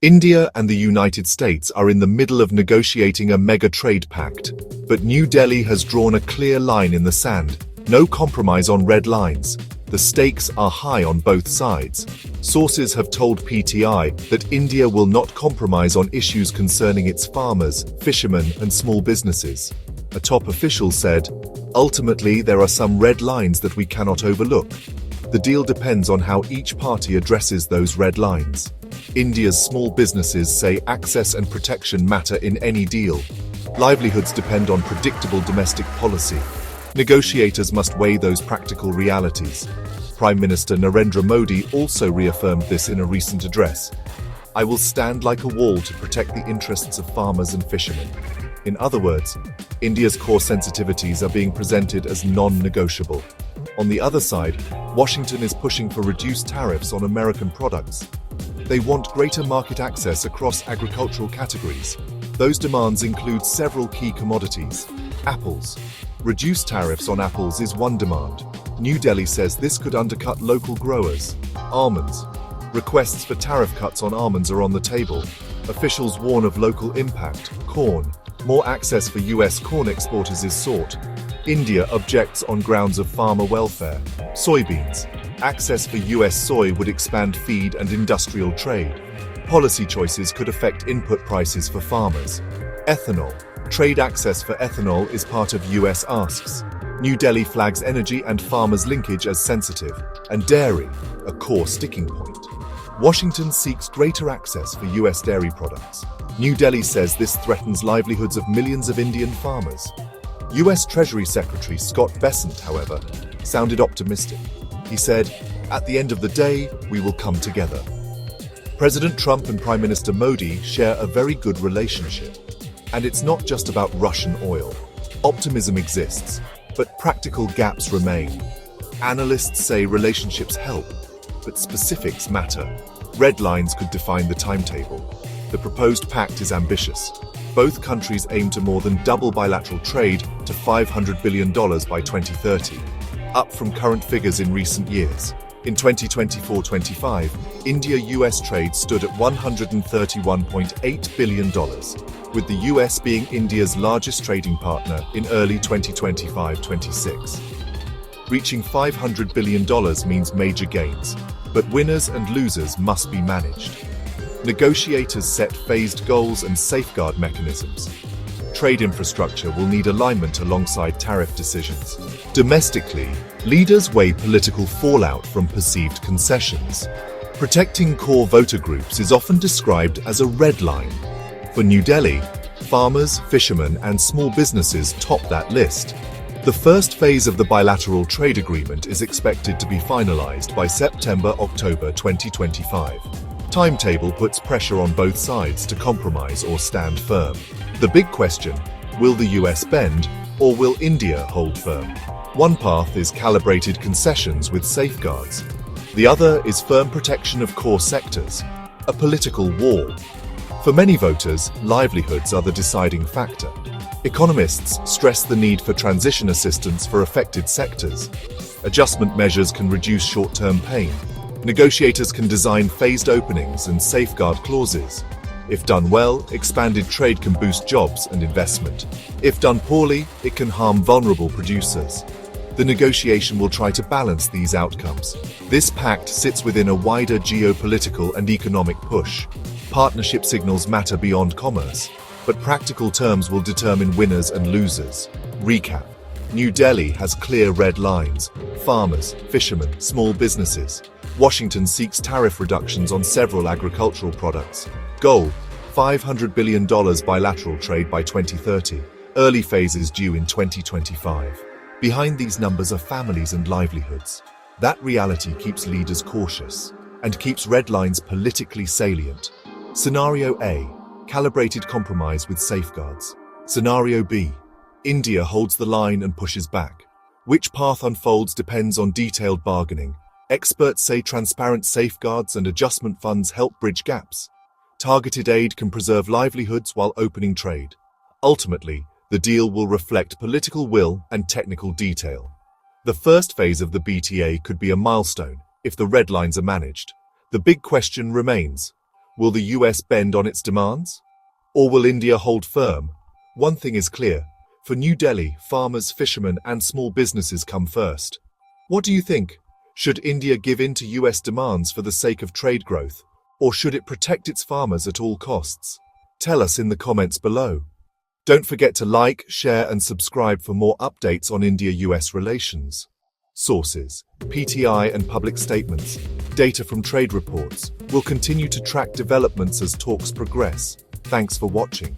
India and the United States are in the middle of negotiating a mega trade pact, but New Delhi has drawn a clear line in the sand. No compromise on red lines. The stakes are high on both sides. Sources have told PTI that India will not compromise on issues concerning its farmers, fishermen, and small businesses. A top official said, "Ultimately, there are some red lines that we cannot overlook. The deal depends on how each party addresses those red lines." India's small businesses say access and protection matter in any deal. Livelihoods depend on predictable domestic policy. Negotiators must weigh those practical realities. Prime Minister Narendra Modi also reaffirmed this in a recent address. "I will stand like a wall to protect the interests of farmers and fishermen." In other words, India's core sensitivities are being presented as non-negotiable. On the other side, Washington is pushing for reduced tariffs on American products. They want greater market access across agricultural categories. Those demands include several key commodities. Apples. Reduced tariffs on apples is one demand. New Delhi says this could undercut local growers. Almonds. Requests for tariff cuts on almonds are on the table. Officials warn of local impact. Corn. More access for US corn exporters is sought. India objects on grounds of farmer welfare. Soybeans. Access for US soy would expand feed and industrial trade. Policy choices could affect input prices for farmers. Ethanol. Trade access for ethanol is part of US asks. New Delhi flags energy and farmers' linkage as sensitive. And dairy, a core sticking point. Washington seeks greater access for US dairy products. New Delhi says this threatens livelihoods of millions of Indian farmers. US Treasury Secretary Scott Bessent, however, sounded optimistic. He said, "At the end of the day, we will come together." President Trump and Prime Minister Modi share a very good relationship. And it's not just about Russian oil. Optimism exists, but practical gaps remain. Analysts say relationships help, but specifics matter. Red lines could define the timetable. The proposed pact is ambitious. Both countries aim to more than double bilateral trade to $500 billion by 2030, up from current figures in recent years. In 2024-25, India-US trade stood at $131.8 billion, with the US being India's largest trading partner in early 2025-26. Reaching $500 billion means major gains, but winners and losers must be managed. Negotiators set phased goals and safeguard mechanisms. Trade infrastructure will need alignment alongside tariff decisions. Domestically, leaders weigh political fallout from perceived concessions. Protecting core voter groups is often described as a red line. For New Delhi, farmers, fishermen, and small businesses top that list. The first phase of the bilateral trade agreement is expected to be finalized by September-October 2025. Timetable puts pressure on both sides to compromise or stand firm. The big question, will the US bend, or will India hold firm? One path is calibrated concessions with safeguards. The other is firm protection of core sectors, a political wall. For many voters, livelihoods are the deciding factor. Economists stress the need for transition assistance for affected sectors. Adjustment measures can reduce short-term pain. Negotiators can design phased openings and safeguard clauses. If done well, expanded trade can boost jobs and investment. If done poorly, it can harm vulnerable producers. The negotiation will try to balance these outcomes. This pact sits within a wider geopolitical and economic push. Partnership signals matter beyond commerce, but practical terms will determine winners and losers. Recap. New Delhi has clear red lines: farmers, fishermen, small businesses. Washington seeks tariff reductions on several agricultural products. Goal: $500 billion bilateral trade by 2030. Early phases due in 2025. Behind these numbers are families and livelihoods. That reality keeps leaders cautious and keeps red lines politically salient. Scenario A: calibrated compromise with safeguards. Scenario B: India holds the line and pushes back. Which path unfolds depends on detailed bargaining. Experts say transparent safeguards and adjustment funds help bridge gaps. Targeted aid can preserve livelihoods while opening trade. Ultimately, the deal will reflect political will and technical detail. The first phase of the BTA could be a milestone if the red lines are managed. The big question remains: Will the US bend on its demands? Or will India hold firm? One thing is clear. For New Delhi, farmers, fishermen, and small businesses come first. What do you think? Should India give in to US demands for the sake of trade growth? Or should it protect its farmers at all costs? Tell us in the comments below. Don't forget to like, share, and subscribe for more updates on India-US relations. Sources: PTI and public statements. Data from trade reports. We'll continue to track developments as talks progress. Thanks for watching.